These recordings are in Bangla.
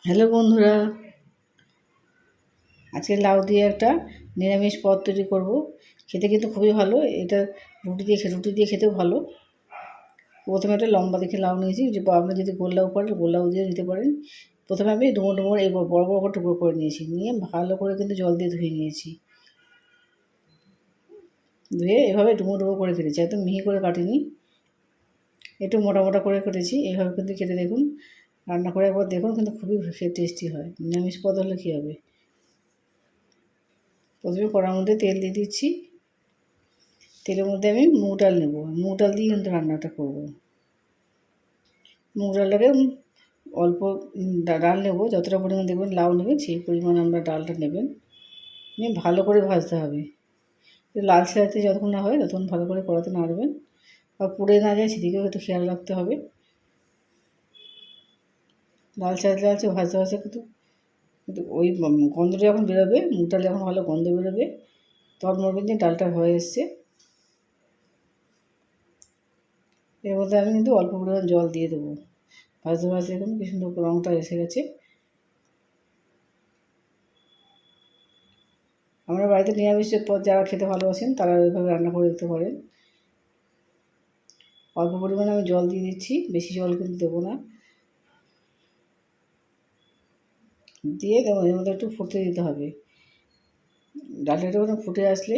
হ্যালো বন্ধুরা, আজকে লাউ দিয়ে একটা নিরামিষ পদ তৈরি করব। খেতে কিন্তু খুবই ভালো। এটা রুটি দিয়ে খেতেও ভালো। প্রথমে একটা লম্বা দেখে লাউ নিয়েছি, যে আপনারা যদি গোল লাউ করেন গোল লাউ দিয়ে নিতে পারেন। প্রথমে আমি ডুমো ডুমো এই বড় বড় করে টুকরো করে নিয়েছি, নিয়ে ভালো করে কিন্তু জল দিয়ে ধুয়ে নিয়েছি। ধুয়ে এভাবে ডুমো ডুমো করে কেটেছি, একদম মিহি করে কাটিনি, একটু মোটা মোটা করে কেটেছি। এইভাবে কিন্তু কেটে দেখুন, রান্না করে একবার দেখুন, কিন্তু খুবই টেস্টি হয়। নিরামিষ পদ হলে কী হবে। প্রথমে কড়ার মধ্যে তেল দিয়ে দিচ্ছি। তেলের মধ্যে আমি মুগ ডাল নেব, মুগ ডাল দিয়ে কিন্তু রান্নাটা করব। মুগ ডালটাকে অল্প ডাল নেব, যতটা পরিমাণ দেখবেন লাউ নেবেন সেই পরিমাণ আমরা ডালটা নেবেন। নিয়ে ভালো করে ভাজতে হবে, লালচে লালচে যতক্ষণ না হয় ততক্ষণ ভালো করে কড়াতে নাড়বেন, বা পুড়ে না যায় সেদিকেও একটু খেয়াল রাখতে হবে। লালচে লালচে ভাজতে ভাজতে কিন্তু কিন্তু ওই গন্ধটা যখন বেরোবে, মুগ ডাল যখন ভালো গন্ধ বেরোবে, তখন বলবেন যে ডালটা হয়ে এসছে। এর মধ্যে আমি কিন্তু অল্প পরিমাণ জল দিয়ে দেবো। ভাজতে ভাজতে দেখুন কি সুন্দর রঙটা এসে গেছে। আমরা বাড়িতে নিরামিষের পদ যারা খেতে ভালোবাসেন তারা ওইভাবে রান্না করে দিতে পারেন। অল্প পরিমাণে আমি জল দিয়ে দিচ্ছি, বেশি জল কিন্তু দেবো না। দিয়ে দেবো, এর মধ্যে একটু ফুটতে দিতে হবে। ডালটা একটু ফুটে আসলে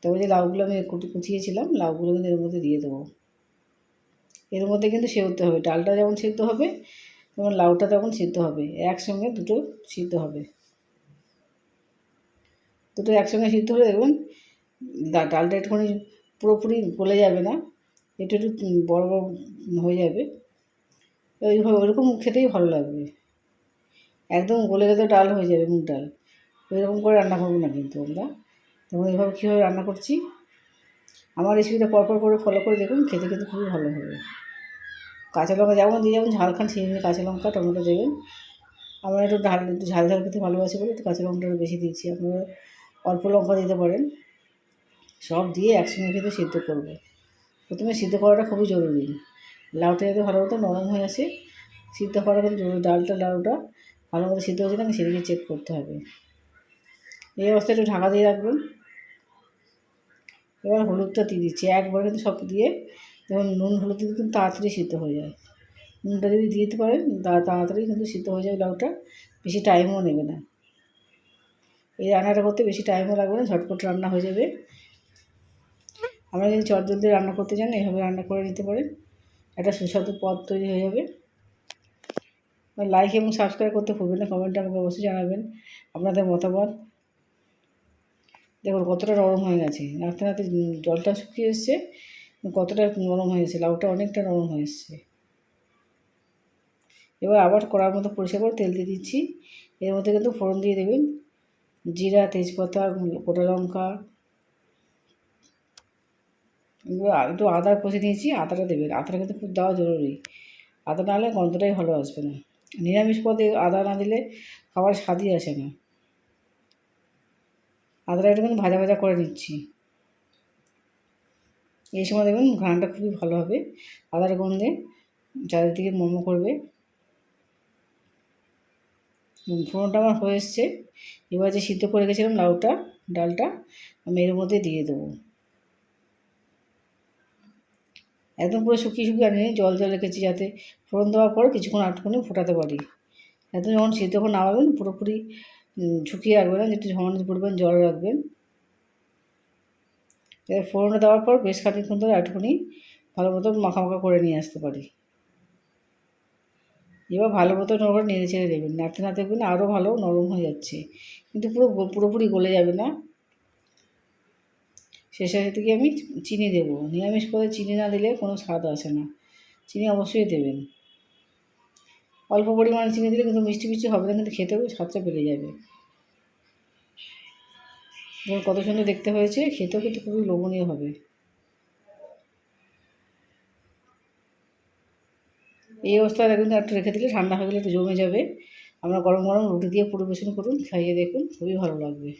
তবে যে লাউগুলো আমি কুচিয়েছিলাম, লাউগুলো কিন্তু এর মধ্যে দিয়ে দেবো। এর মধ্যে কিন্তু সেদ্ধ হবে, ডালটা যেমন সেদ্ধ হবে তেমন লাউটা তেমন সিদ্ধ হবে, একসঙ্গে দুটো সিদ্ধ হবে। দুটো একসঙ্গে সিদ্ধ হলে দেখবেন ডালটা একটুখানি পুরোপুরি গলে যাবে না, একটু একটু বড় বড় হয়ে যাবে। ওইভাবে ওইরকম খেতেই ভালো লাগবে। একদম গলে গেলে ডাল হয়ে যাবে মুগ ডাল, ওইরকম করে রান্না করবো না কিন্তু আমরা। তখন এইভাবে কীভাবে রান্না করছি, আমার রেসিপিটা পরপর করে ফলো করে দেখুন, খেতে কিন্তু খুবই ভালো হবে। কাঁচা লঙ্কা যেমন দিয়ে যেমন ঝাল খান সেই কাঁচা লঙ্কা টমেটো দেবেন। আমরা একটু ঝাল ঝাল খেতে ভালোবাসি বলে একটু কাঁচা লঙ্কাটা বেশি দিয়েছি, আপনারা অল্প লঙ্কা দিতে পারেন। সব দিয়ে একসঙ্গে কিন্তু সিদ্ধ করব। প্রথমে সিদ্ধ করাটা খুবই জরুরি, লাউটা যাতে ভালো মতো নরম হয়ে আসে সিদ্ধ করা কিন্তু জরুরি। ডালটা লাউটা ভালো মতো সিদ্ধ হয়েছে না সেদিকে চেক করতে হবে। এই অবস্থায় একটু ঢাকা দিয়ে রাখবেন। এবার হলুদটা দিয়ে দিচ্ছি একবার, কিন্তু সব দিয়ে যেমন নুন হলুদ দিয়ে কিন্তু তাড়াতাড়ি সিদ্ধ হয়ে যায়। নুনটা যদি দিয়ে দিতে পারেন তাড়াতাড়ি কিন্তু সিদ্ধ হয়ে যাবে লাউটা, বেশি টাইমও নেবে না। এই রান্নাটা করতে বেশি টাইমও লাগবে না, ঝটপট রান্না হয়ে যাবে। আমরা যদি চটজলদি রান্না করতে চান এইভাবে রান্না করে নিতে পারেন, একটা সুস্বাদু পদ তৈরি হয়ে যাবে। লাইক এবং সাবস্ক্রাইব করতে ভুলবেন না, কমেন্টে আমাকে অবশ্যই জানাবেন আপনাদের মতামত। দেখুন কতটা নরম হয়ে গেছে, নাড়তে নাড়তে জলটা শুকিয়ে এসছে, কতটা নরম হয়ে গেছে, লাউটা অনেকটা নরম হয়ে এসছে। এবার আবার কড়ার মতো পরিষ্কার করে তেল দিয়ে দিচ্ছি। এর মধ্যে কিন্তু ফোড়ন দিয়ে দেবেন, জিরা, তেজপাতা, গোটা লঙ্কা, একটু আদা কষে নিয়েছি, আদাটা দেবেন। আদাটা কিন্তু খুব দেওয়া জরুরি, আদা না হলে গন্ধটাই ভালো আসবে না। নিরামিষ পদে আদা না দিলে খাবার স্বাদই আসে না। আদাটা একটুখানি ভাজা ভাজা করে নিচ্ছি। এই সময় দেখবেন ঘ্রাণটা খুবই ভালো হবে, আদার গন্ধে চারিদিকে মোমো করবে। ফোড়নটা আমার হয়ে এসছে। এবার যে সিদ্ধ করে রেখেছিলাম লাউটা ডালটা আমি এর মধ্যে দিয়ে দেবো। একদম পুরো শুকিয়ে শুকিয়ে আনিনি, জল জল রেখেছি যাতে ফোড়ন দেওয়ার পর কিছুক্ষণ আটখানি ফোটাতে পারি। একদম যখন সিদ্ধ করে নামাবেন পুরোপুরি শুকিয়ে রাখবেন না, যেটু সমান পরিমাণ জল রাখবেন। এবার ফোড়নটা দেওয়ার পর বেশ খানিকক্ষণ ধরে একটুখানি ভালো মতো মাখা মাখা করে নিয়ে আসতে পারি। এবার ভালো মতো নরম নেড়ে ছেড়ে দেবেন, নাড়তে নাড়তে দেখবেন আরও ভালো নরম হয়ে যাচ্ছে, কিন্তু পুরোপুরি গলে যাবে না। শেষের দিকে আমি চিনি দেবো, নিরামিষ পদে চিনি না দিলে কোনো স্বাদ আসে না, চিনি অবশ্যই দেবেন। অল্প পরিমাণে চিনি দিলে কিন্তু মিষ্টি মিষ্টি হবে না, কিন্তু খেতেও স্বাদটা বেড়ে যাবে। দেখুন কত সুন্দর দেখতে হয়েছে, খেতেও কিন্তু খুবই লোভনীয় হবে। এই অবস্থায় দেখুন একটু রেখে দিলে ঠান্ডা হয়ে গেলে একটু জমে যাবে। আমরা গরম গরম রুটি দিয়ে পরিবেশন করুন, খাইয়ে দেখুন, খুবই ভালো লাগবে।